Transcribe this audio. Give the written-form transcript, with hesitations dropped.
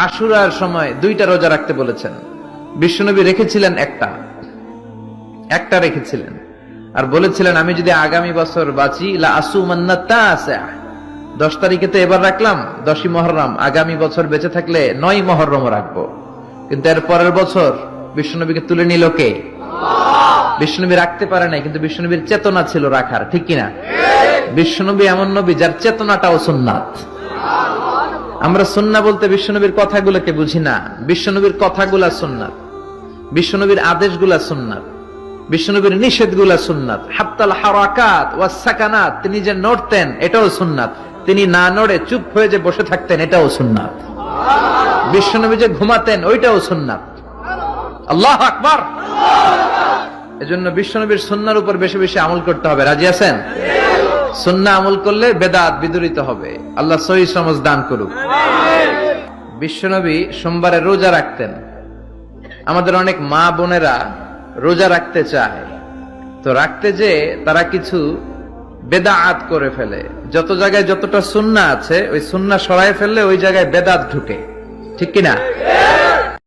আশুরার সময় 2টা রোজা রাখতে বলেছেন। বিশ্বনবী রেখেছিলেন একটা রেখেছিলেন, আর বলেছিলেন আমি যদি আগামী বছর বাঁচি লা আসুমান্না তাসা। 10 তারিখে তো এবার রাখলাম 10ই মুহররম, আগামী বছর বেঁচে থাকলে 9ই মুহররম রাখবো। কিন্তু এর পরের বছর বিশ্বনবীকে তুলে নিল কে? বিশ্বনবী রাখতে পারে নাই, কিন্তু বিশ্বনবীর চেতনা ছিল রাখার, ঠিক কিনা? বিশ্বনবী এমন নবী যার চেতনাটাও সুন্নাত। আমরা সুন্নাহ বলতে বিশ্বনবীর কথাগুলোকে বুঝি না, বিশ্বনবীর কথাগুলা সুন্নাত, বিশ্বনবীর আদেশগুলা সুন্নাত, বিশ্বনবীর নিষেধগুলা সুন্নাত। হাত্তাল হারাকাত ওয়াস সাকানাত, তিনি যে নড়তেন এটাও সুন্নাত, তিনি না নড়ে চুপ হয়ে যে বসে থাকতেন এটাও সুন্নাত। বিশ্বনবী যে ঘুমাতেন ওইটাও সুন্নাত। আল্লাহু আকবার। এজন্য বিশ্বনবীর সুন্নাহর উপর বেশি বেশি আমল করতে হবে। রাজি আছেন? সুন্নাহ আমল করলে বেদাত বিদুরিত হবে। আল্লাহ সহিহ সমঝ দান করুক। বিশ্বনবী সোমবারে রোজা রাখতেন। আমাদের অনেক মা বোনেরা রোজা রাখতে চায়, তো রাখতে যে তারা কিছু বেদাত করে ফেলে। যত জায়গায় যতটা সুন্নাহ আছে ওই সুন্নাহ সরায় ফেললে ওই জায়গায় বেদাত ঢুকে, ঠিক কিনা?